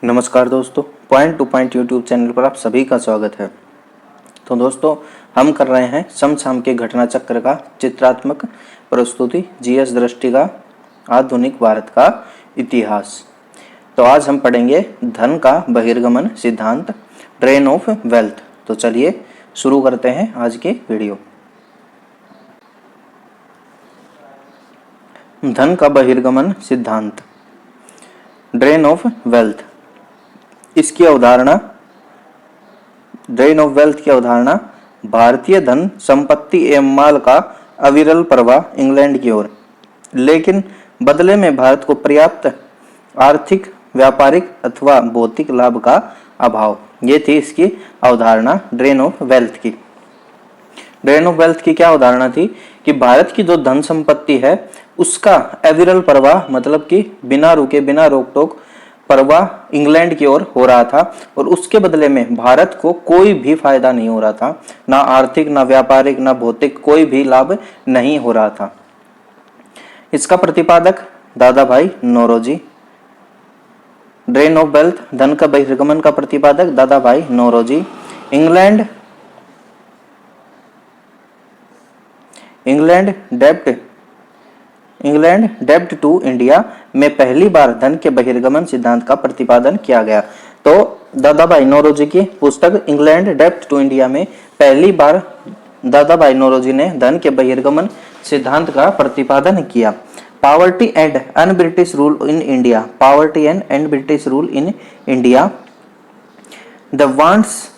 नमस्कार दोस्तों, point two point YouTube channel पर आप सभी का स्वागत है। तो दोस्तों, हम कर रहे हैं समसाम के घटना चक्र का चित्रात्मक प्रस्तुति, जीएस दृष्टि का आधुनिक भारत का इतिहास। तो आज हम पढ़ेंगे धन का बहिर्गमन सिद्धांत, ड्रेन ऑफ वेल्थ। तो चलिए शुरू करते हैं आज की वीडियो। धन का बहिर्गमन सिद्धांत, ड्रेन ऑफ वेल्थ। इसकी अवधारणा, ड्रेन ऑफ वेल्थ की अवधारणा, भारतीय धन संपत्ति एवं माल का अविरल प्रवाह इंग्लैंड की ओर, लेकिन बदले में भारत को पर्याप्त आर्थिक, व्यापारिक अथवा भौतिक लाभ का अभाव। ये थी इसकी अवधारणा ड्रेन ऑफ वेल्थ की। ड्रेन ऑफ वेल्थ की क्या अवधारणा थी कि भारत की जो धन संपत्ति है उसका अविरल प्रवाह, मतलब कि बिना रुके बिना रोक टोक प्रवाह इंग्लैंड की ओर हो रहा था, और उसके बदले में भारत को कोई भी फायदा नहीं हो रहा था, ना आर्थिक, ना व्यापारिक, ना भौतिक, कोई भी लाभ नहीं हो रहा था। इसका प्रतिपादक दादा भाई नौरोजी। ड्रेन ऑफ वेल्थ, धन का बहिर्गमन का प्रतिपादक दादा भाई नौरोजी। इंग्लैंड डेब्ट टू इंडिया में पहली बार धन के बहिर्गमन सिद्धांत का प्रतिपादन किया गया। तो दादा भाई नौरोजी की पुस्तक इंग्लैंड डेब्ट टू इंडिया में पहली बार दादा भाई नौरोजी ने धन के बहिर्गमन सिद्धांत का प्रतिपादन किया। Poverty and un British rule in India, poverty and British rule in India, the wants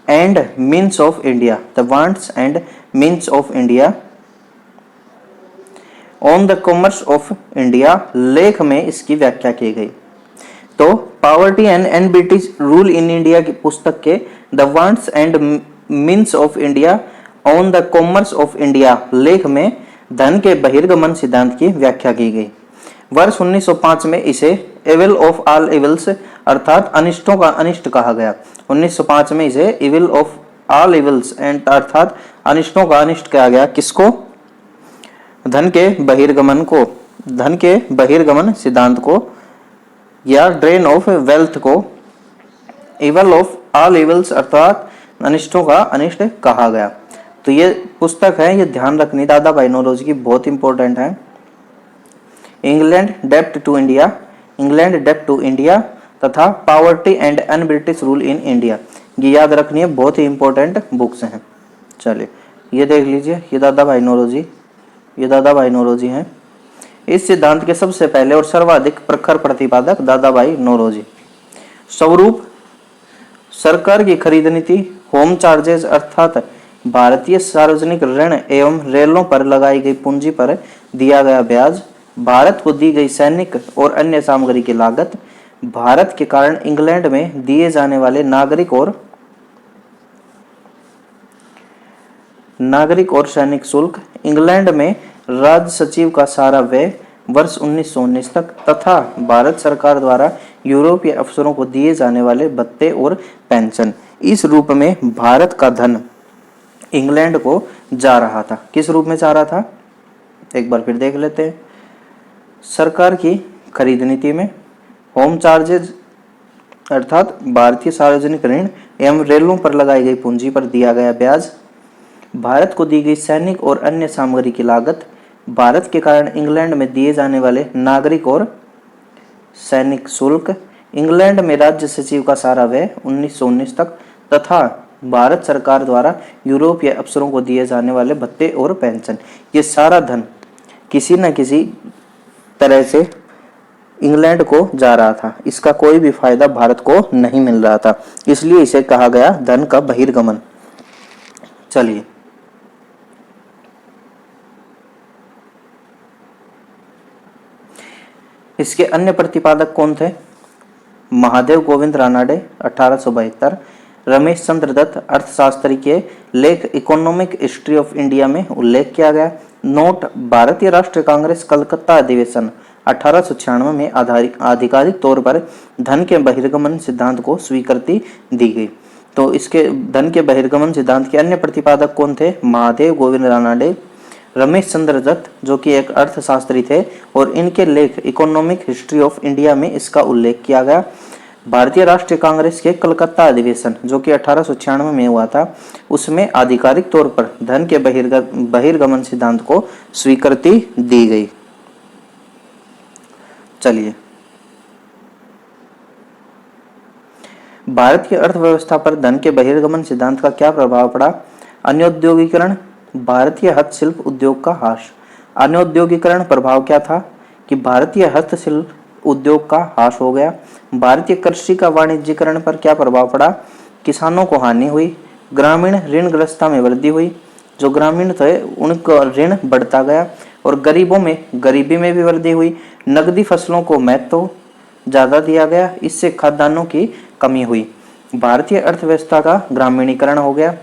and means of India, the wants and means of India, on the commerce of India लेख में इसकी व्याख्या की गई। तो poverty and British rule in India की पुस्तक के the wants and means of India on the commerce of India लेख में धन के बहिर्गमन सिद्धांत की व्याख्या की गई। वर्ष 1905 में इसे एविल ऑफ ऑल इविल्स, अर्थात अनिष्टों का अनिष्ट कहा गया। 1905 में इसे evil of all evils and अर्थात अनिष्टों का अनिष्ट कहा गया। किसको? धन के बहिर्गमन को, धन के बहिर्गमन सिद्धांत को या ड्रेन ऑफ वेल्थ को इवल ऑफ ऑल इवल्स अर्थात अनिष्टों का अनिष्ट कहा गया। तो ये पुस्तक है, ये ध्यान रखनी दादा भाई नौरोजी की, बहुत इंपॉर्टेंट है। इंग्लैंड डेब्ट टू इंडिया, इंग्लैंड डेब्ट टू इंडिया तथा poverty and un British rule in India, ये याद रखनी है, बहुत ही इंपॉर्टेंट बुक्स हैं। चलिए ये देख लीजिए, ये दादा भाई नौरोजी, ये दादा भाई नौरोजी हैं। इस सिद्धांत के सबसे पहले और सर्वाधिक प्रखर प्रतिपादक दादा भाई नौरोजी। स्वरूप, सरकार की खरीद नीति, होम चार्जेस अर्थात भारतीय सार्वजनिक ऋण एवं रेलों पर लगाई गई पूंजी पर दिया गया ब्याज, भारत को दी गई सैनिक और अन्य सामग्री की लागत, भारत के कारण इंग्लैंड में दिए जाने वाले नागरिक और सैनिक शुल्क, इंग्लैंड में राज्य सचिव का सारा व्यय वर्ष 1919 तक तथा भारत सरकार द्वारा यूरोपीय अफसरों को दिए जाने वाले भत्ते और पेंशन, इस रूप में भारत का धन इंग्लैंड को जा रहा था। किस रूप में जा रहा था, एक बार फिर देख लेते हैं। सरकार की खरीद नीति में होम चार्जेज अर्थात भारतीय सार्वजनिक ऋण एवं रेलों पर लगाई गई पूंजी पर दिया गया ब्याज, भारत को दी गई सैनिक और अन्य सामग्री की लागत, भारत के कारण इंग्लैंड में दिए जाने वाले नागरिक और सैनिक शुल्क, इंग्लैंड में राज्य सचिव का सारा व्यय 1919 तक तथा भारत सरकार द्वारा यूरोपीय अफसरों को दिए जाने वाले भत्ते और पेंशन, ये सारा धन किसी न किसी तरह से इंग्लैंड को जा रहा था। इसका कोई भी फायदा भारत को नहीं मिल रहा था, इसलिए इसे कहा गया धन का बहिर्गमन। चलिए इसके अन्य प्रतिपादक कौन थे? महादेव गोविंद रानाडे 1872, रमेश चंद्र दत्त अर्थशास्त्री के लेख इकोनॉमिक हिस्ट्री ऑफ इंडिया में उल्लेख किया गया। नोट, भारतीय राष्ट्रीय कांग्रेस कलकत्ता अधिवेशन 1896 में आधिकारिक तौर पर धन के बहिर्गमन सिद्धांत को स्वीकृति दी गई। तो इसके धन के बहिर्गमन सिद्धांत के अन्य प्रतिपादक कौन थे? महादेव गोविंद रानाडे, रमेश चंद्र दत्त जो कि एक अर्थशास्त्री थे और इनके लेख इकोनॉमिक हिस्ट्री ऑफ इंडिया में इसका उल्लेख किया गया। भारतीय राष्ट्रीय कांग्रेस के कलकत्ता अधिवेशन जो कि 1896 में हुआ था, उसमें आधिकारिक तौर पर धन के बहिर्गमन सिद्धांत को स्वीकृति दी गई। चलिए, भारत की अर्थव्यवस्था पर धन के बहिर्गमन सिद्धांत का क्या प्रभाव पड़ा? अन्योद्योगीकरण, भारतीय हस्तशिल्प उद्योग का ह्रास। अन्योद्योगीकरण प्रभाव क्या था कि भारतीय हस्तशिल्प उद्योग का ह्रास हो गया। भारतीय कृषि का वाणिज्यीकरण पर क्या प्रभाव पड़ा? किसानों को हानि हुई। ग्रामीण ऋणग्रस्तता में वृद्धि हुई, जो ग्रामीण थे उनका ऋण बढ़ता गया और गरीबों में गरीबी में भी वृद्धि हुई। नकदी फसलों को महत्व ज्यादा दिया गया, इससे खाद्यान्नों की कमी हुई। भारतीय अर्थव्यवस्था का ग्रामीणीकरण हो गया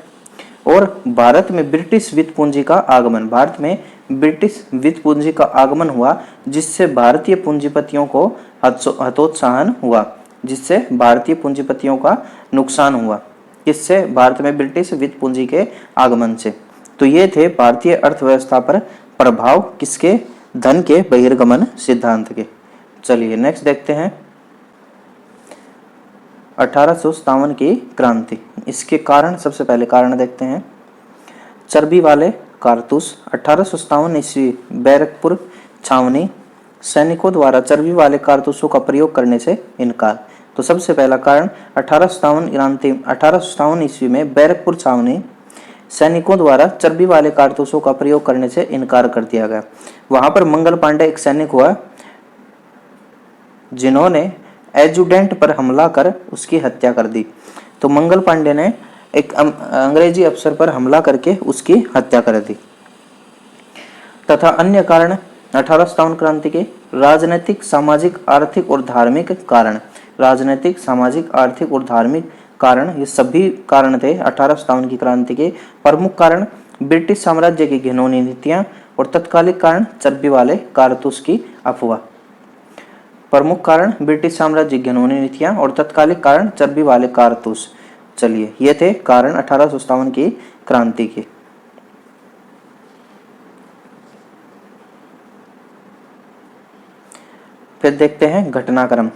और भारत में ब्रिटिश वित्त पूंजी का आगमन। भारत में ब्रिटिश वित्त पूंजी का आगमन हुआ, जिससे भारतीय पूंजीपतियों को हतोत्साहन हुआ, जिससे भारतीय पूंजीपतियों का नुकसान हुआ। इससे भारत में ब्रिटिश वित्त पूंजी के आगमन से। तो ये थे भारतीय अर्थव्यवस्था पर प्रभाव किसके? धन के बहिर्गमन सिद्धांत के। चलिए नेक्स्ट देखते हैं 1857 की क्रांति। इसके कारण, सबसे पहले कारण देखते हैं। चर्बी वाले कारतूस। 1857 ईस्वी बैरकपुर छावनी, सैनिकों द्वारा चर्बी वाले कारतूसों का प्रयोग करने से इनकार। तो सबसे पहला कारण 1857 ईस्वी में बैरकपुर छावनी, सैनिकों द्वारा चर्बी वाले कारतूसों का प्रयोग करने से इनकार कर दिया गया। वहां पर मंगल पांडे एक सैनिक हुआ जिन्होंने एजुडेंट पर हमला कर उसकी हत्या कर दी। तो मंगल पांडे ने एक अंग्रेजी अफसर पर हमला करके उसकी हत्या कर दी। तथा अन्य कारण 1857 क्रांति के राजनीतिक, सामाजिक, आर्थिक और धार्मिक कारण। राजनीतिक, सामाजिक, आर्थिक और धार्मिक कारण, ये सभी कारण थे 1857 की क्रांति के। प्रमुख कारण ब्रिटिश साम्राज्य की घिनौनी नीतियां और तत्कालिक कारण चर्बी वाले कारतूस की अफवाह। प्रमुख कारण ब्रिटिश साम्राज्य की घिनौनी नीतियां और तत्कालिक कारण चर्बी वाले कारतूस। चलिए, ये थे कारण 1857 की क्रांति के। फिर देखते हैं घटनाक्रम।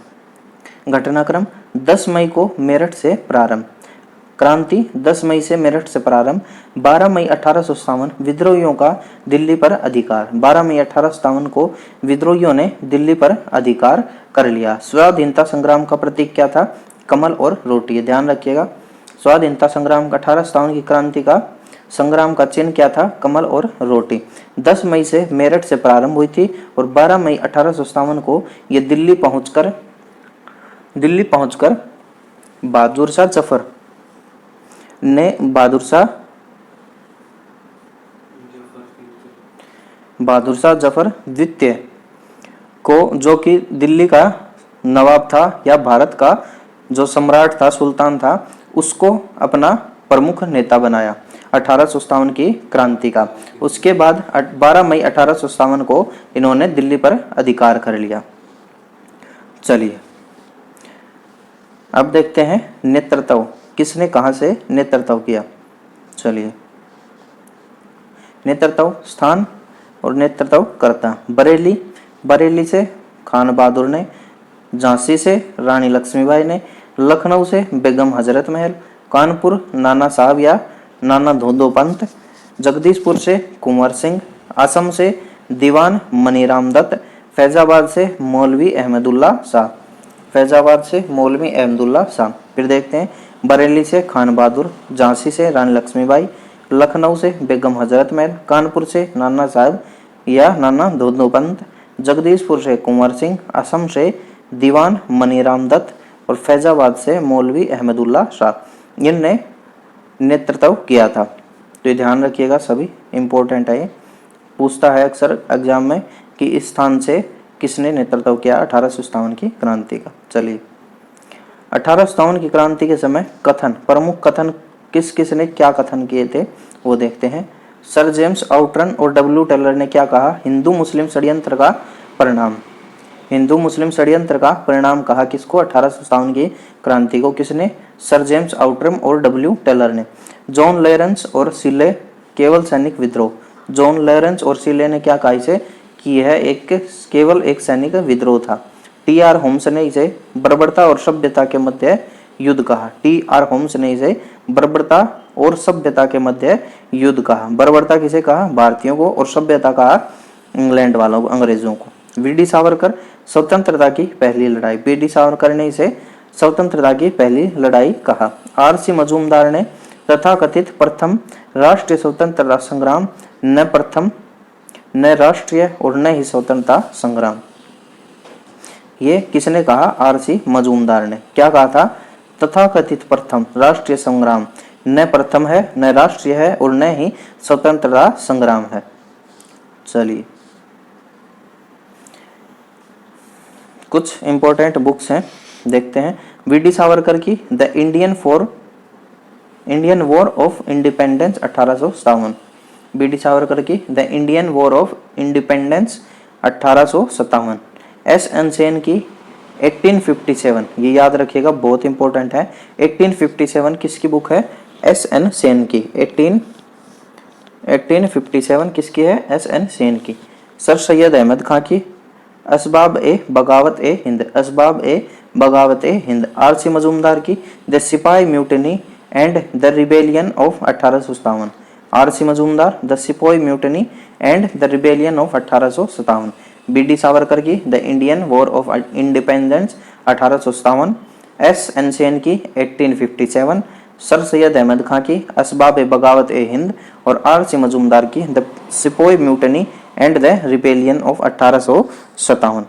घटनाक्रम 10 मई को मेरठ से प्रारंभ। क्रांति 10 मई से मेरठ से प्रारंभ। 12 मई 1857 विद्रोहियों का दिल्ली पर अधिकार। 12 मई 1857 को विद्रोहियों ने दिल्ली पर अधिकार कर लिया। स्वाधीनता संग्राम का प्रतीक क्या था? कमल और रोटी। ध्यान रखिएगा, स्वाधीनता संग्राम का 1857 की क्रांति का संग्राम का चिन्ह क्या था? कमल और रोटी। 10 मई से मेरठ से प्रारंभ हुई थी और 12 मई 1857 को ये दिल्ली पहुंचकर बहादुर शाह जफर द्वितीय को, जो कि दिल्ली का नवाब था या भारत का जो सम्राट था, सुल्तान था, उसको अपना प्रमुख नेता बनाया 1857 की क्रांति का। उसके बाद 12 मई 1857 को इन्होंने दिल्ली पर अधिकार कर लिया। चलिए, अब देखते हैं नेतृत्व। किसने कहां से नेतृत्व किया? चलिए, नेतृत्व स्थान और नेतृत्व करता। बरेली से खान बहादुर ने, झांसी से रानी लक्ष्मीबाई ने, लखनऊ से बेगम हजरत महल, कानपुर नाना साहब या नाना धोदो पंत, जगदीशपुर से कुंवर सिंह, असम से दीवान मनीराम दत्त, फैजाबाद से मौलवी अहमदुल्ला शाह। फिर देखते हैं बरेली से खान बहादुर, झांसी से रानी लक्ष्मीबाई, लखनऊ से बेगम हजरत महल, कानपुर से नाना साहब या नाना धोदो पंत, जगदीशपुर से कुंवर सिंह, असम से दीवान मनीराम दत्त और फैजाबाद से मौलवी अहमदुल्ला शाह। इनने नेतृत्व किया था। तो ये ध्यान रखिएगा, सभी इंपॉर्टेंट है। पूछता है अक्सर एग्जाम में कि इस स्थान से किसने नेतृत्व किया 1857 की क्रांति का। चलिए, 1857 की क्रांति के समय कथन, प्रमुख कथन किसने क्या कथन किए थे वो देखते हैं। सर जेम्स आउटरन और डब्ल्यू टेलर ने क्या कहा? हिंदू मुस्लिम षड्यंत्र का परिणाम। हिंदू मुस्लिम षड्यंत्र का परिणाम कहा किसको? 1857 की क्रांति को। किसने? सर जेम्स आउटरन और डब्ल्यू टेलर ने। जॉन लॉरेंस और सिले केवल सैनिक विद्रोह। जॉन लॉरेंस और सिले ने क्या कहा इसे? कि यह केवल एक सैनिक विद्रोह था। टी.आर. होम्स ने इसे बर्बरता और सभ्यता के मध्य युद्ध कहा। टी.आर. होम्स ने इसे बर्बरता और सभ्यता के मध्य युद्ध कहा। बर्बरता किसे कहा? भारतीयों को, और सभ्यता कहा इंग्लैंड वालों को, अंग्रेजों को। वी.डी. सावरकर, स्वतंत्रता की पहली लड़ाई। वी.डी. सावरकर ने इसे स्वतंत्रता की पहली लड़ाई कहा। आर.सी. मजूमदार ने तथाकथित प्रथम राष्ट्रीय स्वतंत्रता संग्राम, न प्रथम, न राष्ट्रीय और न ही स्वतंत्रता संग्राम, ये किसने कहा? आर.सी. मजूमदार ने। क्या कहा था? तथाकथित प्रथम राष्ट्रीय संग्राम न प्रथम है, न राष्ट्रीय है और न ही स्वतंत्रता संग्राम है। चलिए, कुछ इंपॉर्टेंट बुक्स हैं, देखते हैं। वी.डी. सावरकर की the Indian war of independence 1857। V D. Savarkar की the Indian war of independence 1857। S N. Sen की 1857, ये याद रखिएगा, बहुत इंपॉर्टेंट है। 1857 किसकी बुक है? एस.एन. सेन की। 1857 किसकी है? एस.एन. सेन की। सर सैयद अहमद खां की असबाब ए बगावत ए हिंद। असबाब ए बगावत ए हिंद। आर.सी. मजूमदार की the sipahi mutiny and the rebellion of 1857। R C. Majumdar the sipahi mutiny and the rebellion of 1857। B D. Savarkar की the Indian war of independence 1857। S N. Sen की 1857। सर सैयद अहमद खां की असबाब ए बगावत ए हिंद और आर.सी. मजूमदार की the sipahi mutiny and the rebellion of 1857।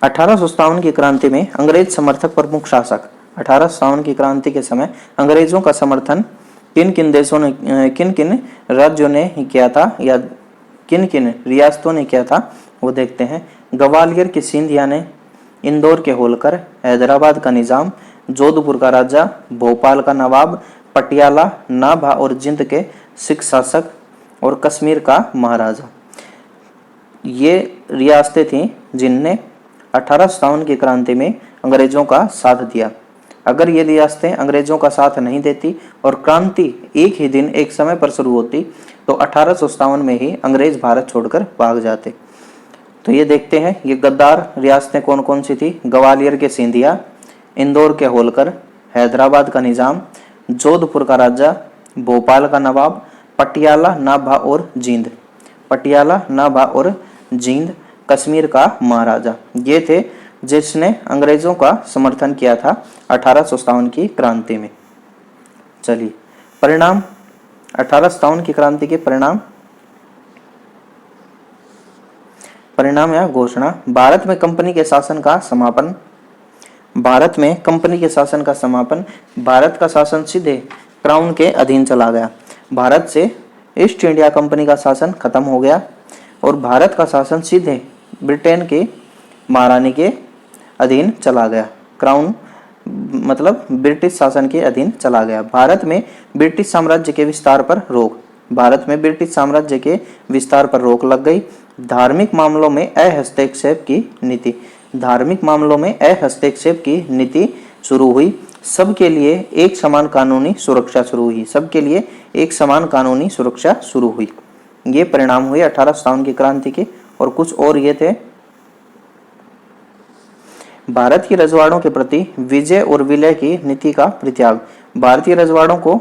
1857 की क्रांति में अंग्रेज समर्थक प्रमुख शासक। 1857 की क्रांति के समय अंग्रेजों का समर्थन किन किन देशों ने, किन किन राज्यों ने किया था, या किन किन रियासतों ने किया था, वो देखते हैं। ग्वालियर की सिंधिया ने, इंदौर के होलकर, हैदराबाद का निजाम, जोधपुर का राजा, भोपाल का नवाब, पटियाला, नाभा और जिंद के सिख शासक और कश्मीर का महाराजा, ये रियासतें थीं जिनने 1857 की क्रांति में अंग्रेजों का साथ दिया। अगर ये रियासतें अंग्रेजों का साथ नहीं देती और क्रांति एक ही दिन एक समय पर शुरू होती तो 1857 में ही अंग्रेज भारत छोड़कर भाग जाते। तो ये देखते हैं, ये गद्दार रियासतें कौन कौन सी थी? ग्वालियर के सिंधिया, इंदौर के होलकर, हैदराबाद का निजाम, जोधपुर का राजा, भोपाल का नवाब, पटियाला, नाभा और जींद। पटियाला, नाभा और जींद, कश्मीर का महाराजा, ये थे जिसने अंग्रेजों का समर्थन किया था 1857 की क्रांति में। चलिए, परिणाम 1857 की क्रांति के परिणाम या घोषणा। भारत में कंपनी के शासन का समापन। भारत में कंपनी के शासन का समापन। भारत का शासन सीधे क्राउन के अधीन चला गया। भारत से ईस्ट इंडिया कंपनी का शासन खत्म हो गया और भारत का शासन सीधे ब्रिटेन के महारानी के अधीन चला गया। क्राउन मतलब ब्रिटिश शासन के अधीन चला गया। भारत में ब्रिटिश साम्राज्य के विस्तार पर रोक। भारत में ब्रिटिश साम्राज्य के विस्तार पर रोक लग गई। धार्मिक मामलों में अहस्तक्षेप की नीति। धार्मिक मामलों में अहस्तक्षेप की नीति शुरू हुई। सबके लिए एक समान कानूनी सुरक्षा शुरू हुई। सबके लिए एक समान कानूनी सुरक्षा शुरू हुई। ये परिणाम हुए 1857 की क्रांति के। और कुछ और ये थे। भारत की रजवाड़ों के प्रति विजय और विलय की नीति का परित्याग। भारतीय रजवाड़ों को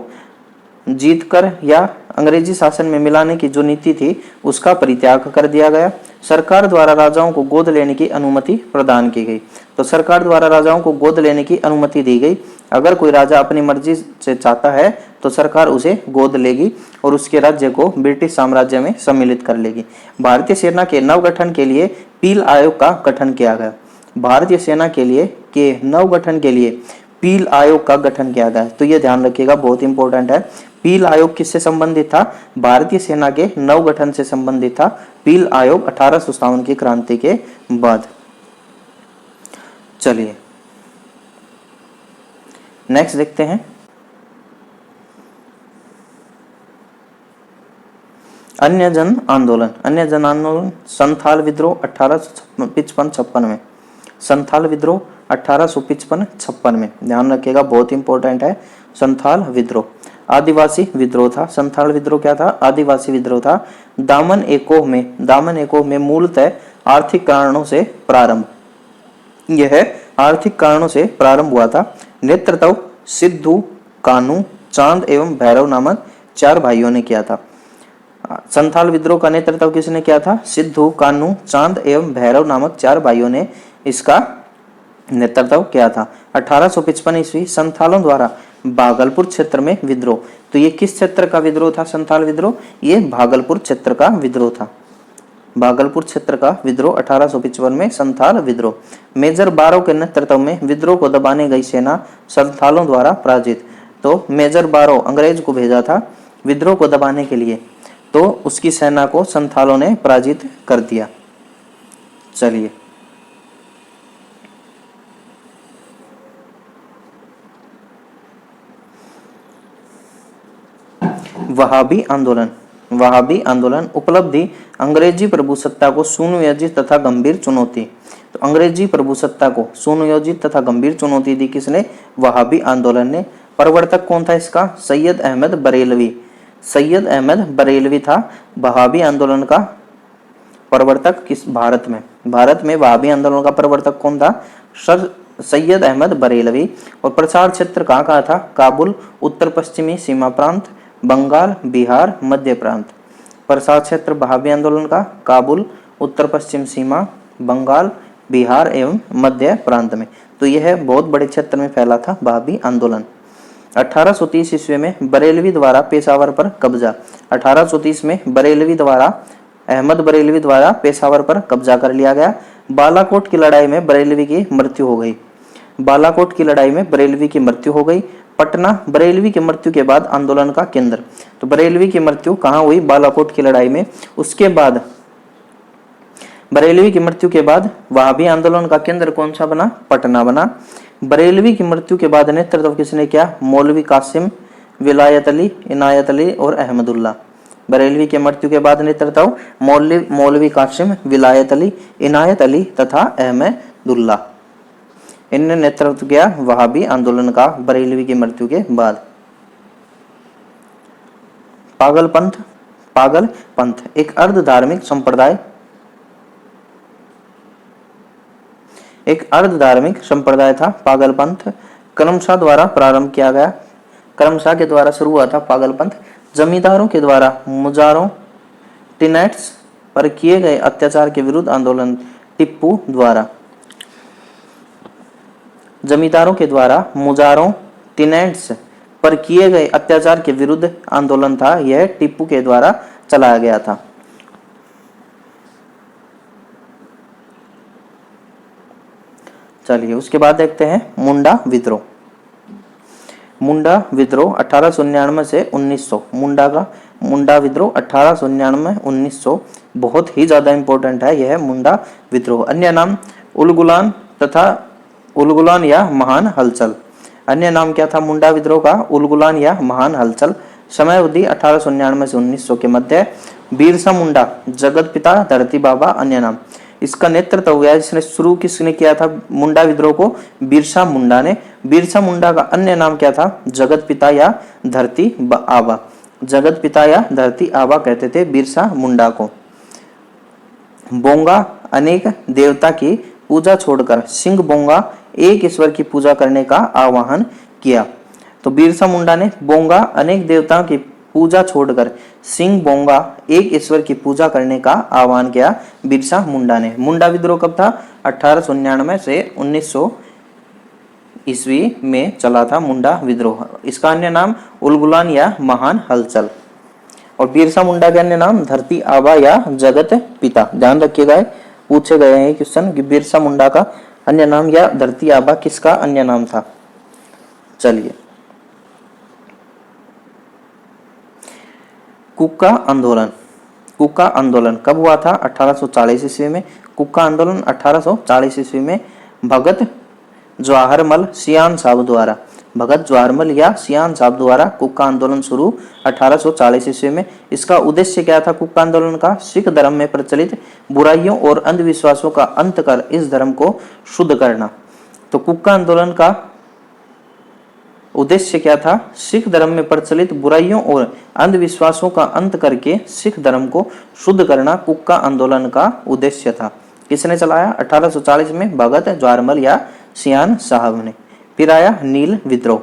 जीतकर या अंग्रेजी शासन में मिलाने की जो नीति थी उसका परित्याग कर दिया गया। सरकार द्वारा राजाओं को गोद लेने की अनुमति प्रदान की गई। तो सरकार द्वारा राजाओं को गोद लेने की अनुमति दी गई। अगर कोई राजा अपनी मर्जी से चाहता है तो सरकार उसे गोद लेगी और उसके राज्य को ब्रिटिश साम्राज्य में सम्मिलित कर लेगी। भारतीय सेना के नवगठन के लिए पील आयोग का गठन किया गया। भारतीय सेना के लिए नवगठन के लिए पील आयोग का गठन किया गया। तो ये ध्यान रखिएगा, बहुत इंपॉर्टेंट है। पील आयोग किससे संबंधित था? भारतीय सेना के नवगठन से संबंधित था पील आयोग 1857 की क्रांति के बाद। चलिए नेक्स्ट देखते हैं। अन्य जन आंदोलन। अन्य जन आंदोलन संथाल विद्रोह 1855-56 में। संथाल विद्रोह 1855-56 में, ध्यान रखिएगा, बहुत इंपॉर्टेंट है। संथाल विद्रोह। आदिवासी विद्रोह था। संथाल विद्रोह क्या था? आदिवासी विद्रोह था। दामन एकोह में मूलतः आर्थिक कारणों से प्रारंभ, यह आर्थिक कारणों से प्रारंभ हुआ था। नेतृत्व सिद्धू, कानू, चांद एवं भैरव नामक 4 भाइयों ने किया था। संथाल विद्रोह का नेतृत्व किसने किया था? सिद्धू, कानू, चांद एवं भैरव नामक 4 भाइयों ने इसका नेतृत्व किया था। 1855 ईस्वी संथालों द्वारा भागलपुर क्षेत्र में विद्रोह। तो ये किस क्षेत्र का विद्रोह था? संथाल विद्रोह ये भागलपुर क्षेत्र का विद्रोह था। भागलपुर क्षेत्र का विद्रोह 1855 में संथाल विद्रोह। मेजर बारो के नेतृत्व में विद्रोह को दबाने गई सेना संथालों द्वारा पराजित। तो मेजर बारो अंग्रेज को भेजा था विद्रोह को दबाने के लिए, तो उसकी सेना को संथालों ने पराजित कर दिया। चलिए, वहाबी आंदोलन। वहाबी आंदोलन उपलब्धि अंग्रेजी प्रभुसत्ता को सुनियोजित तथा गंभीर चुनौती। तो अंग्रेजी प्रभुसत्ता को सुनियोजित तथा गंभीर चुनौती दी किसने? वहाबी आंदोलन ने। प्रवर्तक कौन था इसका? सैयद अहमद बरेलवी। सैयद अहमद बरेलवी था वहाबी आंदोलन का प्रवर्तक। किस भारत में? भारत में वहाबी आंदोलन का प्रवर्तक कौन था? सर सैयद अहमद बरेलवी। और प्रसार क्षेत्र कहाँ कहाँ था? काबुल, उत्तर पश्चिमी सीमा प्रांत, बंगाल, बिहार, मध्य प्रांत। प्रसार क्षेत्र वहाबी आंदोलन का काबुल, उत्तर पश्चिम सीमा, बंगाल, बिहार एवं मध्य प्रांत में। तो यह बहुत बड़े क्षेत्र में फैला था वहाबी आंदोलन। 1830 ईस्वी में बरेलवी द्वारा पेशावर पर कब्जा। 1830 में बरेलवी द्वारा अहमद बरेलवी द्वारा पेशावर पर कब्जा कर लिया गया। बालाकोट की लड़ाई में बरेलवी की मृत्यु हो गई। बालाकोट की लड़ाई में बरेलवी की मृत्यु हो गई। पटना बरेलवी की मृत्यु के बाद आंदोलन का केंद्र। तो बरेलवी की मृत्यु कहाँ हुई? बालाकोट की लड़ाई में। उसके बाद बरेलवी की मृत्यु के बाद वहाबी आंदोलन का केंद्र कौन सा बना? पटना बना। बरेलवी की मृत्यु के बाद नेतृत्व किसने किया? मौलवी कासिम, विलायत अली, इनायत अली और अहमदुल्ला। बरेलवी की मृत्यु के बाद नेतृत्व मौलवी कासिम, विलायत अली, इनायत अली तथा अहमदुल्ला, इनने नेतृत्व किया वहाबी आंदोलन का बरेलवी की मृत्यु के बाद। पागल पंथ एक अर्ध धार्मिक संप्रदाय था। पागल पंथ करमशाह द्वारा प्रारंभ किया गया। करमशाह के द्वारा शुरू हुआ था पागल पंथ। जमींदारों के द्वारा मुजारों टिनेट्स पर किए गए अत्याचार के विरुद्ध आंदोलन। टिप्पू द्वारा जमींदारों के द्वारा मुजारों टिनेट्स पर किए गए अत्याचार के विरुद्ध आंदोलन था। यह टिप्पू के द्वारा चलाया गया था। चलिए, उसके बाद देखते हैं मुंडा विद्रोह। मुंडा विद्रोह 1899 से 1900। मुंडा विद्रोह 1899 1900 बहुत ही ज्यादा इंपॉर्टेंट है यह मुंडा विद्रोह। अन्य नाम उलगुलान तथा उलगुलान या महान हलचल। अन्य नाम क्या था मुंडा विद्रोह का? उलगुलान या महान हलचल। समय अवधि 1899 से 1900 के मध्य। बिरसा मुंडा जगत पिता धरती बाबा अन्य नाम। इसका नेतृत्व हुआ, इसने शुरू किसने किया था मुंडा विद्रोह को? बिरसा मुंडा ने। बिरसा मुंडा का अन्य नाम क्या था? जगत पिता या धरती आबा। जगत पिता या धरती आबा कहते थे बिरसा मुंडा को। बोंगा अनेक देवता की पूजा छोड़कर सिंह बोंगा एक ईश्वर की पूजा करने का आह्वान किया। तो बिरसा मुंडा ने बोंगा अनेक देवताओं की पूजा छोड़कर सिंह बोंगा एक ईश्वर की पूजा करने का आह्वान किया बिरसा मुंडा ने। मुंडा विद्रोह कब था? 1899 से 1900 ईस्वी में चला था मुंडा विद्रोह। इसका अन्य नाम उलगुलान या महान हलचल। और बिरसा मुंडा के अन्य नाम धरती आबा या जगत पिता। ध्यान रखिएगा, पूछे गए हैं क्वेश्चन कि बिरसा मुंडा का अन्य नाम या धरती आबा किसका अन्य नाम था। चलिए, कुक्का आंदोलन। कुक्का आंदोलन कब हुआ था? 1840 ईस्वी में। कुक्का आंदोलन 1840 ईस्वी में भगत जवाहरमल सियान साहब द्वारा। भगत जवाहरमल या सियान साहब द्वारा कुक्का आंदोलन शुरू 1840 ईस्वी में। इसका उद्देश्य क्या था कुक्का आंदोलन का? सिख धर्म में प्रचलित बुराइयों और अंधविश्वासों का अंत कर इस धर्म को शुद्ध करना। तो कुक्का आंदोलन का उद्देश्य क्या था? सिख धर्म में प्रचलित बुराइयों और अंधविश्वासों का अंत करके सिख धर्म को शुद्ध करना कुक्का आंदोलन का उद्देश्य था। किसने चलाया? 1840 में भगत ज्वारमल या सियान साहब ने। फिर आया नील विद्रोह।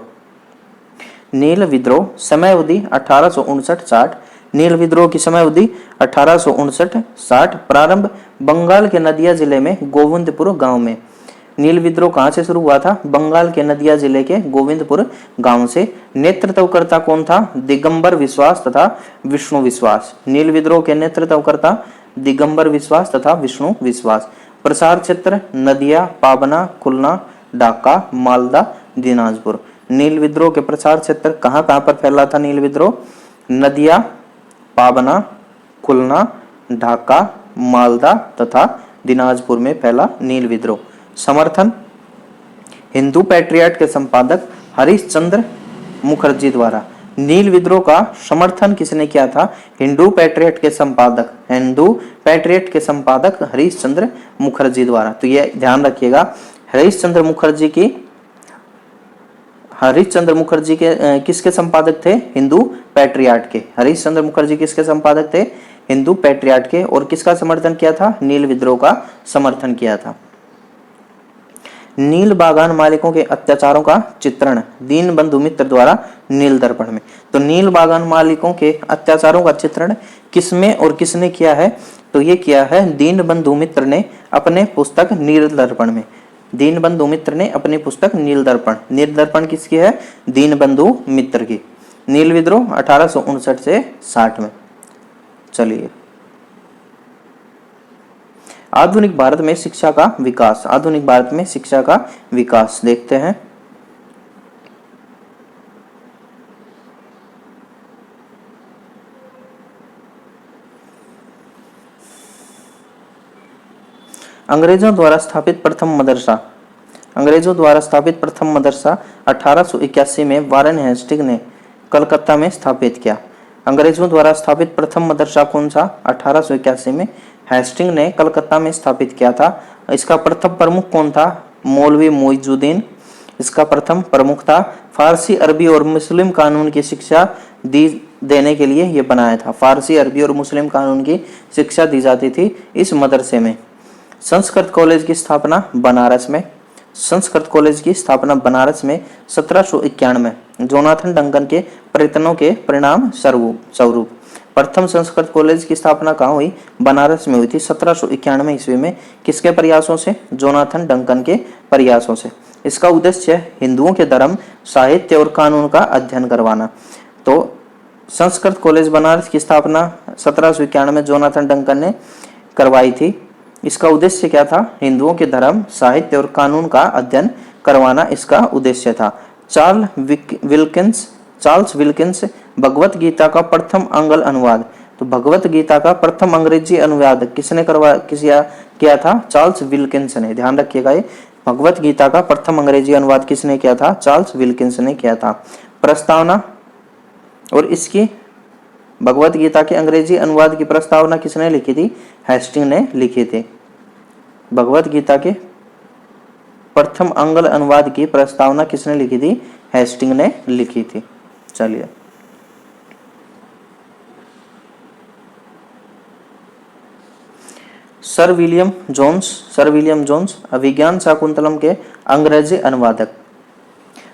नील विद्रोह समय अवधि 1859-60। नील विद्रोह की समय अवधि 1859-60। प्रारंभ बंगाल के नदिया जिले में गोविंदपुर गांव में। नील विद्रोह कहां से शुरू हुआ था? बंगाल के नदिया जिले के गोविंदपुर गांव से। नेतृत्वकर्ता कौन था? दिगंबर विश्वास तथा विष्णु विश्वास। नील विद्रोह के नेतृत्वकर्ता दिगंबर विश्वास तथा विष्णु विश्वास। प्रसार क्षेत्र नदिया, पाबना, खुलना, ढाका, मालदा, दिनाजपुर। नील विद्रोह के प्रसार क्षेत्र कहां कहां पर फैला था? नील विद्रोह नदिया, पाबना, खुलना, ढाका, मालदा तथा दिनाजपुर में फैला नील विद्रोह। समर्थन हिंदू पैट्रियट के संपादक हरिश्चंद्र मुखर्जी द्वारा। नील विद्रोह का समर्थन किसने किया था? हिंदू पैट्रियट के संपादक हरिश्चंद्र मुखर्जी द्वारा। तो ये ध्यान रखिएगा, हरिश्चंद्र मुखर्जी के किसके संपादक थे? हिंदू पैट्रियट के। हरिश्चंद्र मुखर्जी किसके संपादक थे? हिंदू पैट्रियट के। और किसका समर्थन किया था? नील विद्रोह का समर्थन किया था। नील बागान मालिकों के अत्याचारों का चित्रण दीनबंधु मित्र द्वारा नील दर्पण में। तो नील बागान मालिकों के अत्याचारों का चित्रण किसमें और किसने किया है? तो ये किया है दीनबंधु मित्र ने अपने पुस्तक नील दर्पण में। दीनबंधु मित्र ने अपनी पुस्तक नील दर्पण किसकी है? दीनबंधु मित्र की। नील विद्रोह 1859 से 60 में। चलिए आधुनिक भारत में शिक्षा का विकास। आधुनिक भारत में शिक्षा का विकास देखते हैं। अंग्रेजों द्वारा स्थापित प्रथम मदरसा 1881 में वारेन हेस्टिंग ने कलकत्ता में स्थापित किया। अंग्रेजों द्वारा स्थापित प्रथम मदरसा कौन सा? 1881 में हेस्टिंग ने कलकत्ता में स्थापित किया था। इसका प्रथम प्रमुख कौन था? मौलवी मोइजुद्दीन इसका प्रथम प्रमुख था। फारसी, अरबी और मुस्लिम कानून की शिक्षा देने के लिए यह बनाया था। फारसी, अरबी और मुस्लिम कानून की शिक्षा दी जाती थी इस मदरसे में। संस्कृत कॉलेज की स्थापना बनारस में। 1791 में जोनाथन डंकन के प्रयत्नों के परिणाम स्वरूप प्रथम संस्कृत कॉलेज की स्थापना कहाँ हुई? बनारस में हुई थी 1791 ईस्वी में। किसके प्रयासों से? जोनाथन डंकन के प्रयासों से। इसका उद्देश्य हिंदुओं के धर्म, साहित्य और कानून का अध्ययन करवाना। तो संस्कृत कॉलेज बनारस की स्थापना 1791 में जोनाथन डंकन ने करवाई थी। इसका उद्देश्य क्या था? हिंदुओं के धर्म, साहित्य और कानून का अध्ययन करवाना इसका उद्देश्य था। चार्ल्स विल्किंस भगवत गीता का प्रथम आंग्ल अनुवाद। तो भगवत गीता का प्रथम अंग्रेजी अनुवाद किसने किया था? चार्ल्स विल्किंस ने। ध्यान रखिएगा, ये भगवत गीता का प्रथम अंग्रेजी अनुवाद किसने किया था? चार्ल्स विल्किंस ने किया था। प्रस्तावना और इसकी भगवत गीता के अंग्रेजी अनुवाद की प्रस्तावना किसने लिखी थी? हेस्टिंग ने लिखी थी। भगवत गीता के प्रथम आंग्ल अनुवाद की प्रस्तावना किसने लिखी थी? हेस्टिंग ने लिखी थी। चलिए सर विलियम जोन्स अभिज्ञान शाकुंतलम के अंग्रेजी अनुवादक।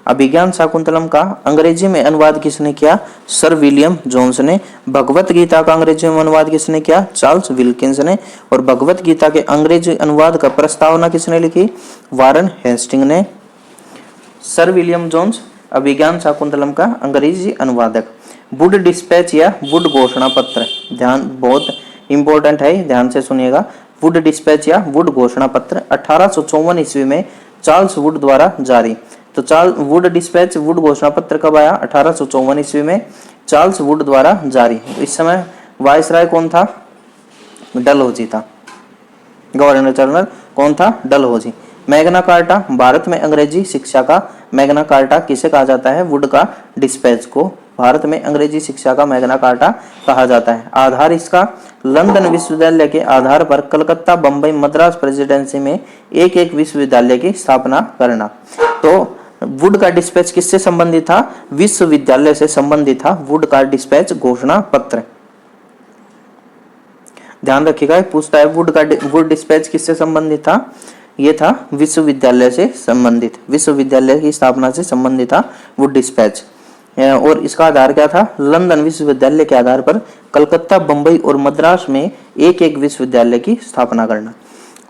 अभिज्ञान शाकुंतलम का अंग्रेजी में अनुवाद किसने किया? सर विलियम जोन्स ने। भगवत गीता का अंग्रेजी में अनुवाद किसने किया? चार्ल्स विल्किंस ने। और भगवत गीता के अंग्रेजी अनुवाद का प्रस्तावना किसने लिखी? वारेन हेस्टिंग ने। सर विलियम जोन्स अभिज्ञान शाकुंतलम का अंग्रेजी अनुवादक। वुड डिस्पैच या वुड घोषणा पत्र, ध्यान बहुत इंपॉर्टेंट है, ध्यान से सुनिएगा। वुड डिस्पैच या वुड घोषणा पत्र 1854 ईस्वी में चार्ल्स वुड द्वारा जारी। तो वुड डिस्पैच, वुड घोषणा पत्र कब आया? 1854 ईस्वी में चार्ल्स वुड द्वारा जारी। तो इस समय वायसराय कौन था? डलहौजी था। गवर्नर जनरल कौन था? डलहौजी। मैग्ना कार्टा भारत में अंग्रेजी शिक्षा का मैग्ना कार्टा किसे कहा जाता है? वुड का डिस्पैच को भारत में अंग्रेजी शिक्षा का मैग्ना कार्टा कहा जाता है। आधार इसका लंदन विश्वविद्यालय के आधार पर कलकत्ता, बंबई, मद्रास प्रेसिडेंसी में एक एक विश्वविद्यालय की स्थापना करना। तो वुड का डिस्पैच किससे संबंधित था? विश्वविद्यालय से संबंधित था वुड का डिस्पैच घोषणा पत्र। ध्यान रखिएगा, पूछता है वुड डिस्पैच किससे संबंधित था? ये था विश्वविद्यालय से संबंधित, विश्वविद्यालय की स्थापना से संबंधित था वुड डिस्पैच। और इसका आधार क्या था? लंदन विश्वविद्यालय के आधार पर कलकत्ता, बंबई और मद्रास में एक एक विश्वविद्यालय की स्थापना करना।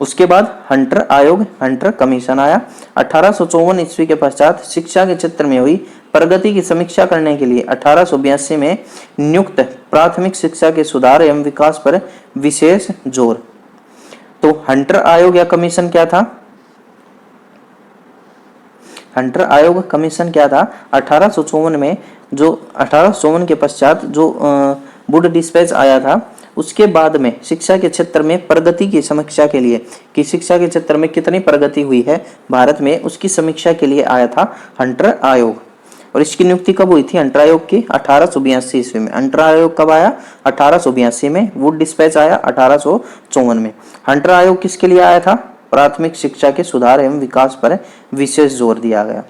उसके बाद हंटर आयोग, हंटर कमीशन आया। 1854 ईस्वी के पश्चात शिक्षा के क्षेत्र में हुई प्रगति की समीक्षा करने के लिए 1882 में नियुक्त प्राथमिक शिक्षा के सुधार एवं विकास पर विशेष जोर। तो हंटर आयोग या कमीशन क्या था? हंटर आयोग कमीशन क्या था? 1854 में जो 1854 के पश्चात जो वुड डिस्पैच आया था, उसके बाद में शिक्षा के क्षेत्र में प्रगति की समीक्षा के लिए कि शिक्षा के क्षेत्र में कितनी प्रगति हुई है भारत में, उसकी समीक्षा के लिए आया था हंटर आयोग। और इसकी नियुक्ति कब हुई थी हंटर आयोग की? 1882 ईस्वी में। हंटर आयोग कब आया? 1882 में। वुड डिस्पैच आया 1854 में। हंटर आयोग किसके लिए आया था? प्राथमिक शिक्षा के सुधार एवं विकास पर विशेष जोर दिया गया।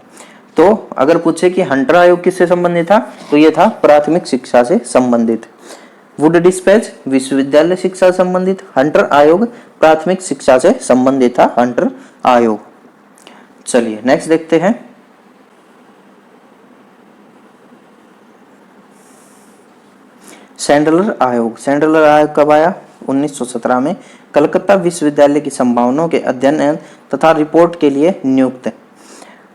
तो अगर पूछे कि हंटर आयोग किससे संबंधित था, तो यह था प्राथमिक शिक्षा से संबंधित। वुड डिस्पैच विश्वविद्यालय शिक्षा से संबंधित, हंटर आयोग प्राथमिक शिक्षा से संबंधित था हंटर आयोग। चलिए नेक्स्ट देखते हैं। सैंडलर आयोग। सैंडलर आयोग कब आया? 1917 में। कलकत्ता विश्वविद्यालय की संभावनाओं के अध्ययन तथा रिपोर्ट के लिए नियुक्त।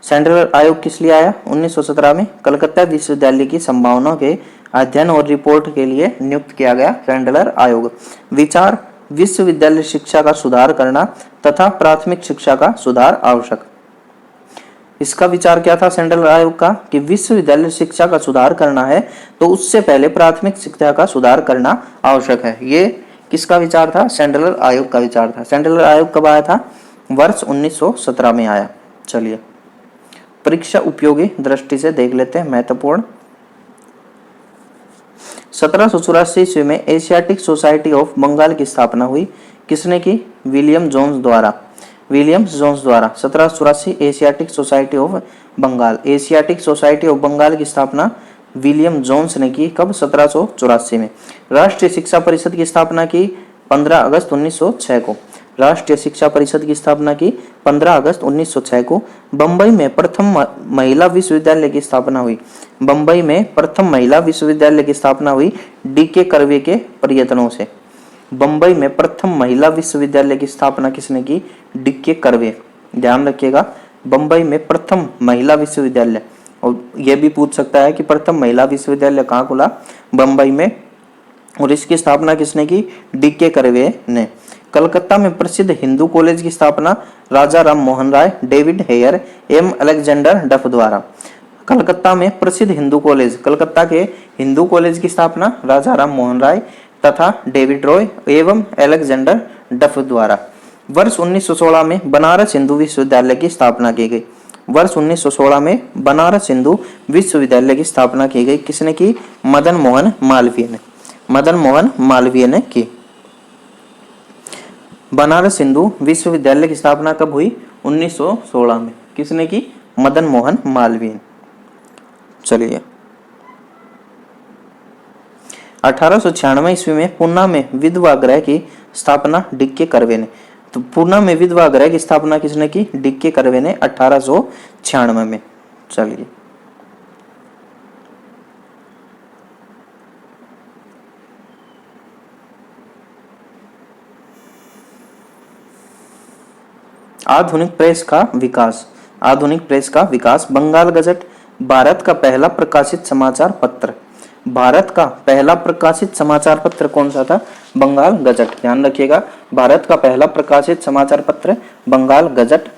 सैंडलर आयोग किस लिए आया? 1917 में। कलकत्ता विश्वविद्यालय की संभावनाओं के अध्ययन और रिपोर्ट के लिए नियुक्त किया गया सैंडलर आयोग। विचार, विश्वविद्यालय शिक्षा का सुधार करना तथा प्राथमिक शिक्षा का सुधार आवश्यक। इसका विचार क्या था सैंडलर आयोग का? कि विश्वविद्यालय शिक्षा का सुधार करना है तो उससे पहले प्राथमिक शिक्षा का सुधार करना आवश्यक है। ये किसका विचार था? सैंडलर आयोग का विचार था। सैंडलर आयोग कब आया था? वर्ष 1917 में आया। चलिए परीक्षा उपयोगी दृष्टि से देख लेते हैं, महत्वपूर्ण। 1784 ईस्वी में एशियाटिक सोसाइटी ऑफ बंगाल की स्थापना हुई। किसने की? विलियम जोन्स द्वारा। विलियम्स जोन्स द्वारा 1784 Asiatic Society of Bengal. Asiatic Society of Bengal की स्थापना विलियम जोन्स ने की। कब? 1784 में। राष्ट्रीय शिक्षा परिषद की स्थापना की 15 अगस्त 1906 को। राष्ट्रीय शिक्षा परिषद की स्थापना की 15 अगस्त 1906 को। बंबई में प्रथम महिला विश्वविद्यालय की स्थापना हुई। बंबई में प्रथम महिला विश्वविद्यालय की स्थापना हुई डीके कर्वे के प्रयत्नों से। बंबई में प्रथम महिला विश्वविद्यालय की स्थापना किसने की? डीके कर्वे। ध्यान रखिएगा, बंबई में प्रथम महिला विश्वविद्यालय। और यह भी पूछ सकता है कि प्रथम महिला विश्वविद्यालय कहाँ खुला? बंबई में। और इसकी स्थापना किसने की? डीके कर्वे ने। कलकत्ता में प्रसिद्ध हिंदू कॉलेज की स्थापना राजा राम मोहन राय, डेविड हेयर एवं अलेक्जेंडर डफ द्वारा। कलकत्ता में प्रसिद्ध हिंदू कॉलेज, कलकत्ता के हिंदू कॉलेज की स्थापना राजा राम मोहन राय तथा डेविड रॉय एवं अलेक्जेंडर डफ द्वारा। वर्ष 1916 में बनारस हिंदू विश्वविद्यालय की स्थापना की गई। वर्ष 1916 में बनारस हिंदू विश्वविद्यालय की स्थापना की गई। किसने की? मदन मोहन मालवीय ने। मदन मोहन मालवीय ने की। बनारस हिंदू विश्वविद्यालय की स्थापना कब हुई? 1916 में। किसने की? मदन मोहन मालवीय। चलिए 1896 ईस्वी में पूना में विधवा गृह की स्थापना डीके कर्वे ने। तो पूना में विधवा गृह की स्थापना किसने की? डीके कर्वे ने 1896 में। चलिए आधुनिक प्रेस का विकास। आधुनिक प्रेस का विकास। बंगाल गजट भारत का पहला प्रकाशित समाचार पत्र। भारत का पहला प्रकाशित समाचार पत्र कौन सा था? बंगाल गजट। ध्यान रखिएगा, भारत का पहला प्रकाशित समाचार पत्र Bengal Gazette.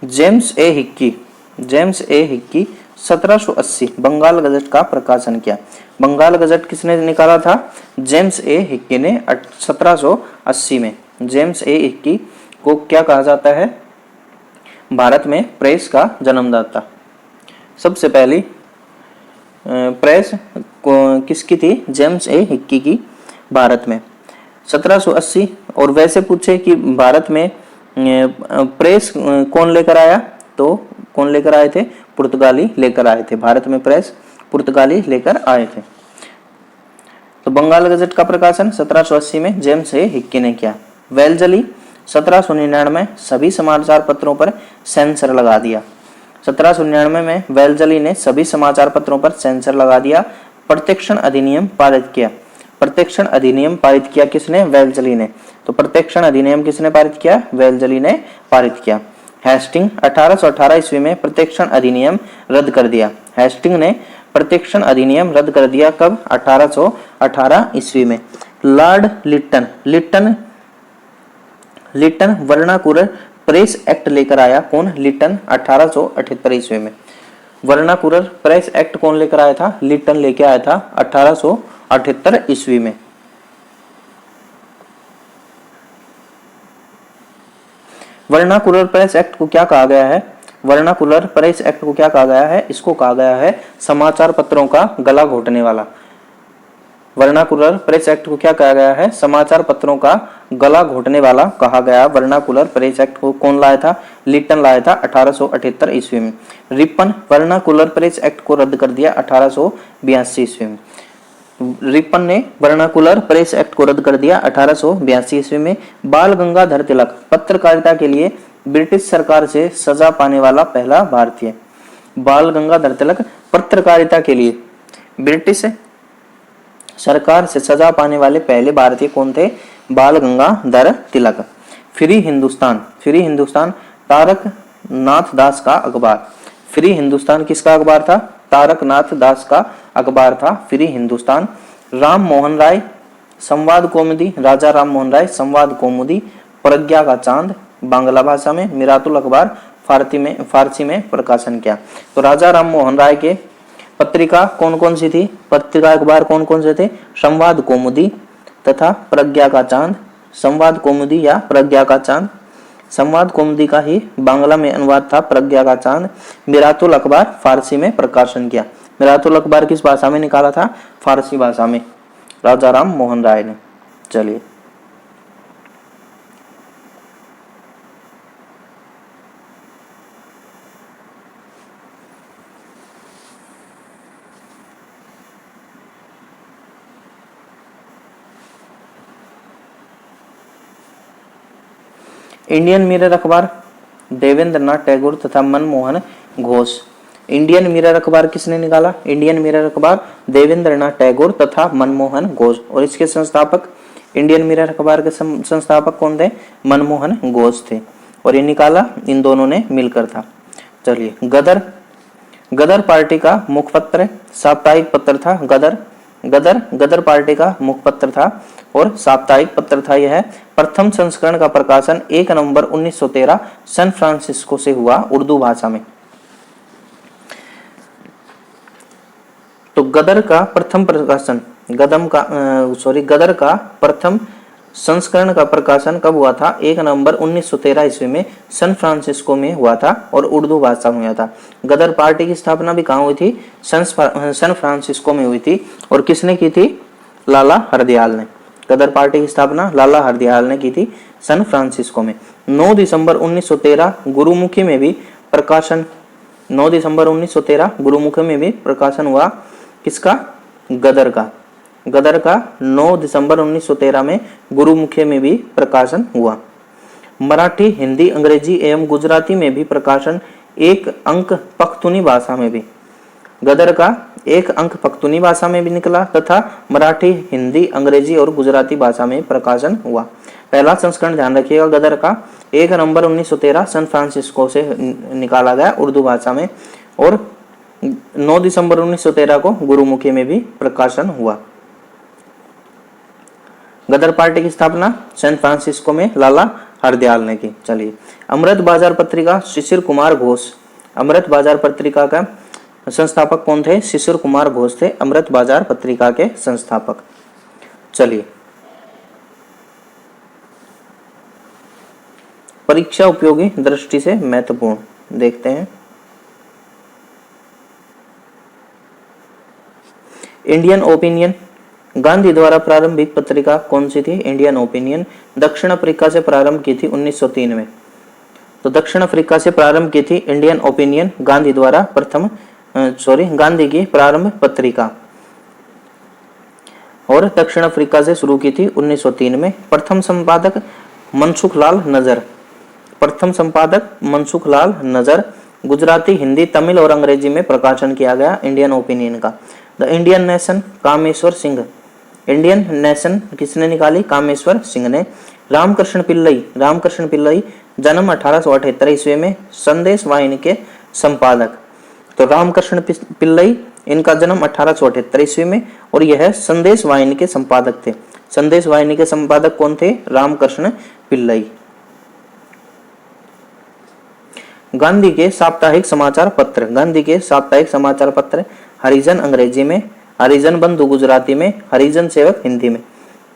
James A Hicky, James A Hicky 1780 Bengal Gazette का प्रकाशन किया। बंगाल गजट किसने निकाला था? जेम्स ए हिक्की ने 1780 में। जेम्स ए हिक्की को क्या कहा जाता है? भारत में प्रेस का जन्मदाता। सबसे पहली प्रेस किसकी थी? जेम्स ए हिक्की की, भारत में 1780। और वैसे पूछे कि भारत में प्रेस कौन लेकर आया, तो कौन लेकर आए थे? पुर्तगाली लेकर आए थे। भारत में प्रेस पुर्तगाली लेकर आए थे। तो बंगाल गजट का प्रकाशन 1780 में जेम्स ए हिक्की ने किया। वेलजली 1799 सभी समाचार पत्रों पर सेंसर लगा दिया। 1799 में वेलजली ने सभी समाचार पत्रों पर सेंसर लगा दिया। प्रत्यक्षण अधिनियम पारित किया। प्रत्यक्षण अधिनियम पारित किया किसने? वेलजली ने। तो प्रत्यक्षण अधिनियम किसने पारित किया? वेलजली ने पारित किया। हेस्टिंग 1818 ईस्वी में प्रत्यक्षण अधिनियम रद्द कर दिया। हेस्टिंग ने प्रत्यक्षण अधिनियम रद्द कर दिया कब? 1818 ईस्वी में। Lord Lytton Vernacular Press Act लेकर आया। कौन? लिटन 1878 ईस्वी में। वर्नाकुलर प्रेस एक्ट कौन लेकर आया था? लिटन लेके आया था 1878 ईस्वी में। वर्नाकुलर प्रेस एक्ट को क्या कहा गया है? वर्नाकुलर प्रेस एक्ट को क्या कहा गया है? इसको कहा गया है समाचार पत्रों का गला घोटने वाला। वर्नाकुलर प्रेस एक्ट को क्या कहा गया है? समाचार पत्रों का गला घोटने वाला कहा गया। वर्नाकुलर प्रेस एक्ट को कौन लाया था? लिटन लाया था 1878 ईस्वी में। रिपन वर्नाकुलर प्रेस एक्ट को रद्द कर दिया 1882 ईस्वी में। रिपन ने वर्नाकुलर प्रेस एक्ट को रद्द कर दिया 1882 ईस्वी में। बाल गंगाधर तिलक पत्रकारिता के लिए ब्रिटिश सरकार से सजा पाने वाला पहला भारतीय। बाल गंगाधर तिलक पत्रकारिता के लिए ब्रिटिश सरकार से सजा पाने वाले पहले भारतीय कौन थे? बाल गंगाधर तिलक। फ्री हिंदुस्तान तारक नाथ दास का अखबार। फ्री हिंदुस्तान किसका अखबार था? तारक नाथ दास का अखबार था फ्री हिंदुस्तान। राम मोहन राय संवाद कौमुदी, राजा राम मोहन राय संवाद कौमुदी। प्रज्ञा का चांद बांग्ला भाषा में, मिरातुल अखबार फारसी में प्रकाशन किया। तो राजा राम मोहन राय के पत्रिका कौन कौन सी थी? पत्रिका अखबार कौन कौन से थे? संवाद कौमुदी तथा प्रज्ञा का चांद। संवाद कौमुदी या प्रज्ञा का चांद। संवाद कौमुदी का ही बांग्ला में अनुवाद था प्रज्ञा का चांद। मिरातुल अखबार फारसी में प्रकाशन किया। मिरातुल अखबार किस भाषा में निकाला था? फारसी भाषा में, राजा राम मोहन राय ने। चलिए, इंडियन मिरर अखबार देवेंद्र नाथ टैगोर तथा मनमोहन घोष। इंडियन मिरर अखबार किसने निकाला? इंडियन मिरर अखबार देवेंद्र नाथ टैगोर तथा मनमोहन घोष। और इसके संस्थापक, इंडियन मिरर अखबार के संस्थापक कौन थे? मनमोहन घोष थे। और ये निकाला इन दोनों ने मिलकर था। चलिए, गदर पार्टी का मुखपत्र साप्ताहिक पत्र था। गदर पार्टी का मुखपत्र था और साप्ताहिक पत्र था। यह प्रथम संस्करण का प्रकाशन 1 नवंबर 1913 सैन फ्रांसिस्को से हुआ उर्दू भाषा में। तो गदर का प्रथम संस्करण का प्रकाशन कब हुआ था? 1 नवंबर 1913 ईस्वी में सैन फ्रांसिस्को में हुआ था और उर्दू भाषा में हुआ था। गदर पार्टी की स्थापना भी कहाँ हुई थी? सैन फ्रांसिस्को में हुई थी। और किसने की थी? लाला हरदयाल ने। गदर पार्टी की स्थापना लाला हरदयाल ने की थी सैन फ्रांसिस्को में। 9 दिसंबर 1913 गुरुमुखी में भी प्रकाशन 9 दिसंबर 1913 गुरुमुखी में भी प्रकाशन हुआ। किसका? गदर का 9 दिसंबर 1913 में गुरुमुखी में भी प्रकाशन हुआ। मराठी, हिंदी, अंग्रेजी एवं गुजराती में भी प्रकाशन 1 अंक पख्तूनी भाषा में भी। गदर का 1 अंक पख्तूनी भाषा में भी निकला तथा मराठी, हिंदी, अंग्रेजी और गुजराती भाषा में प्रकाशन हुआ। पहला संस्करण ध्यान रखिएगा गदर का 1 नवंबर 1913 सैन फ्रांसिस्को से निकाला गया उर्दू भाषा में और 9 दिसंबर 1913 को गुरुमुखी में भी प्रकाशन हुआ। गदर पार्टी की स्थापना सैन फ्रांसिस्को में लाला हरदयाल ने की। चलिए, अमृत बाजार पत्रिका शिशिर कुमार घोष। अमृत बाजार पत्रिका का संस्थापक कौन थे? शिशिर कुमार घोष थे अमृत बाजार पत्रिका के संस्थापक। चलिए, परीक्षा उपयोगी दृष्टि से महत्वपूर्ण देखते हैं। इंडियन ओपिनियन गांधी द्वारा प्रारंभिक पत्रिका कौन सी थी? इंडियन ओपिनियन दक्षिण अफ्रीका से प्रारंभ की थी 1903 में। तो दक्षिण अफ्रीका से प्रारंभ की थी इंडियन ओपिनियन, गांधी द्वारा गांधी की प्रारंभ पत्रिका, और दक्षिण अफ्रीका से शुरू की थी 1903 में। प्रथम संपादक मनसुखलाल नजर, प्रथम संपादक मनसुखलाल नजर। गुजराती, हिंदी, तमिल और अंग्रेजी में प्रकाशन किया गया इंडियन ओपिनियन का। The Indian nation Kameshwar Singh, Indian nation किसने निकाली? कामेश्वर सिंह ने। रामकृष्ण पिल्लई, रामकृष्ण पिल्लई जन्म 1878 ईस्वी में, संदेश वाहिनी के संपादक। तो रामकृष्ण पिल्लई, इनका जन्म 1878 ईस्वी में और यह संदेश वाहिनी के संपादक थे। संदेश वाहिनी के संपादक कौन थे? रामकृष्ण पिल्लई। गांधी के साप्ताहिक समाचार पत्र, गांधी के साप्ताहिक समाचार पत्र। हरिजन अंग्रेजी में, हरिजन बंधु गुजराती में, हरिजन सेवक हिंदी में।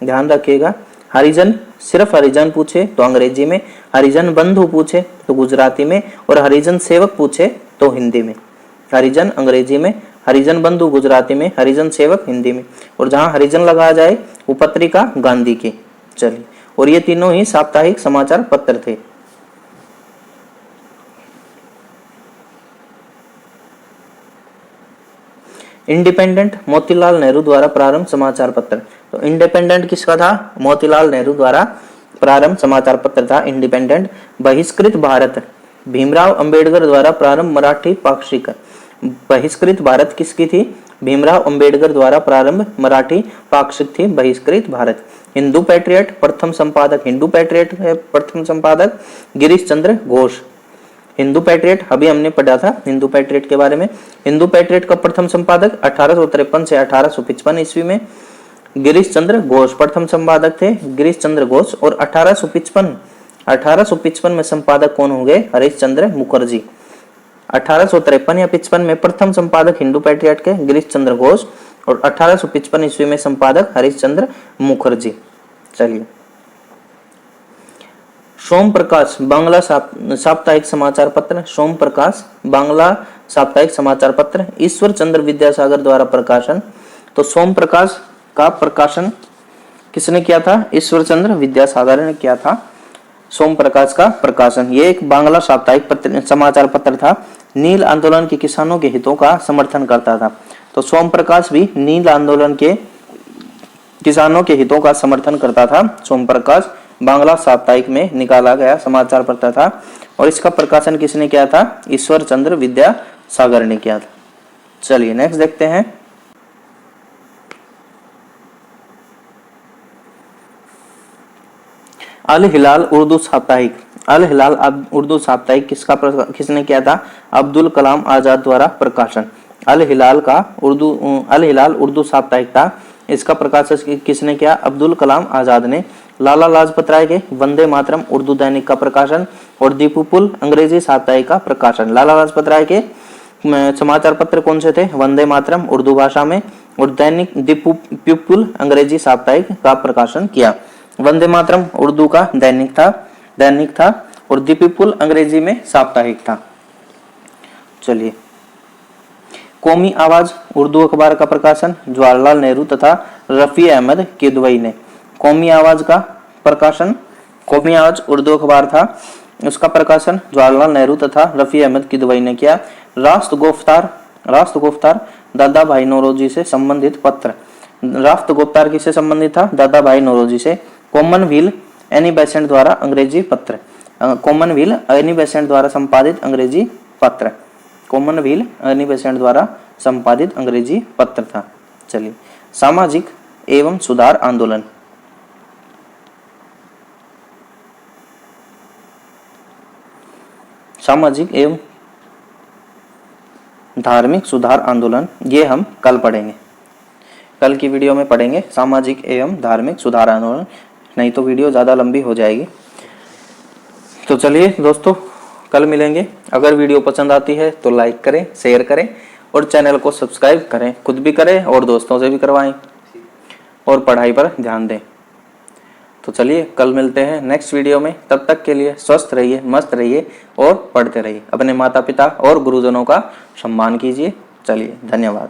ध्यान रखिएगा, हरिजन, सिर्फ हरिजन पूछे तो अंग्रेजी में, हरिजन बंधु पूछे तो गुजराती में, और हरिजन सेवक पूछे तो हिंदी में। हरिजन अंग्रेजी में, हरिजन बंधु गुजराती में, हरिजन सेवक हिंदी में, और जहां हरिजन लगाया जाए वो पत्रिका गांधी की। चलिए, और ये तीनों ही साप्ताहिक समाचार पत्र थे। इंडिपेंडेंट, मोतीलाल नेहरू द्वारा प्रारंभ समाचार पत्र। तो इंडिपेंडेंट किसका था? मोतीलाल नेहरू द्वारा प्रारंभ समाचार पत्र था इंडिपेंडेंट। बहिष्कृत भारत, भीमराव अंबेडकर द्वारा प्रारंभ मराठी पाक्षिक। बहिष्कृत भारत किसकी थी? भीमराव अंबेडकर द्वारा प्रारंभ मराठी पाक्षिक थी बहिष्कृत भारत। हिंदू पैट्रियट, प्रथम संपादक हिंदू पैट्रियट है प्रथम संपादक गिरीश चंद्र घोष। हिंदू पैट्रियट अभी हमने पढ़ा था हिंदू पैट्रियट के बारे में। हिंदू पैट्रियट का प्रथम संपादक 1853 से 1855 ईस्वी में गिरीश चंद्र घोष प्रथम संपादक थे, गिरीश चंद्र घोष। और 1855 में संपादक कौन होंगे? हरीश चंद्र मुखर्जी। 1853 या 55 में प्रथम संपादक हिंदू पैट्रियट के गिरीश चंद्र घोष, और 1855 ईस्वी में संपादक हरीश चंद्र मुखर्जी। चलिए, सोम प्रकाश बांग्ला साप्ताहिक समाचार पत्र, सोम प्रकाश बांग्ला साप्ताहिक समाचार पत्र। ईश्वर चंद्र विद्यासागर द्वारा प्रकाशन। तो सोम प्रकाश का प्रकाशन किसने किया था? ईश्वर चंद्र विद्यासागर ने किया था सोम प्रकाश का प्रकाशन। ये एक बांग्ला साप्ताहिक समाचार पत्र था। नील आंदोलन के किसानों के हितों का समर्थन करता था। तो सोम प्रकाश भी नील आंदोलन के किसानों के हितों का समर्थन करता था। सोम प्रकाश बांग्ला साप्ताहिक में निकाला गया समाचार पत्र था, और इसका प्रकाशन किसने किया था? ईश्वर चंद्र विद्यासागर ने किया था। चलिए नेक्स्ट देखते हैं। अल हिलाल उर्दू साप्ताहिक, अल हिलाल उर्दू साप्ताहिक किसने किया था? अब्दुल कलाम आजाद द्वारा प्रकाशन। अल हिलाल उर्दू साप्ताहिक था, इसका प्रकाशन किसने किया? अब्दुल कलाम आजाद ने। लाला लाजपत राय के वंदे मातरम उर्दू दैनिक का प्रकाशन, और दीपुपुल अंग्रेजी साप्ताहिक का प्रकाशन। लाला लाजपत राय के समाचार पत्र कौन से थे? वंदे मातरम उर्दू भाषा में, और दैनिक दीपुपुल अंग्रेजी साप्ताहिक का प्रकाशन किया। वंदे मातरम उर्दू का दैनिक था और दीपुपुल अंग्रेजी में साप्ताहिक था। चलिए, कौमी आवाज उर्दू अखबार का प्रकाशन जवाहरलाल नेहरू तथा रफी अहमद किदवई ने। कौमी आवाज का प्रकाशन, कौमी आवाज उर्दू अखबार था, उसका प्रकाशन जवाहरलाल नेहरू तथा रफी अहमद किदवई ने किया। राष्ट्र गुफ्तार दादा भाई नौरोजी से संबंधित पत्र। राष्ट्र गुफ्तार किससे संबंधित था? दादा भाई नौरोजी से। कॉमनवेल्थ एनी बेसेंट द्वारा अंग्रेजी पत्र, कॉमनवेल्थ एनी बेसेंट द्वारा संपादित अंग्रेजी पत्र, कॉमनवेल्थ एनी बेसेंट द्वारा संपादित अंग्रेजी पत्र था। चलिए, सामाजिक एवं सुधार आंदोलन। सामाजिक एवं धार्मिक सुधार आंदोलन, ये हम कल पढ़ेंगे, कल की वीडियो में पढ़ेंगे सामाजिक एवं धार्मिक सुधार आंदोलन, नहीं तो वीडियो ज़्यादा लंबी हो जाएगी। तो चलिए दोस्तों, कल मिलेंगे। अगर वीडियो पसंद आती है तो लाइक करें, शेयर करें और चैनल को सब्सक्राइब करें, खुद भी करें और दोस्तों से भी करवाएं, और पढ़ाई पर ध्यान दें। तो चलिए, कल मिलते हैं नेक्स्ट वीडियो में। तब तक के लिए स्वस्थ रहिए, मस्त रहिए और पढ़ते रहिए। अपने माता पिता और गुरुजनों का सम्मान कीजिए। चलिए, धन्यवाद।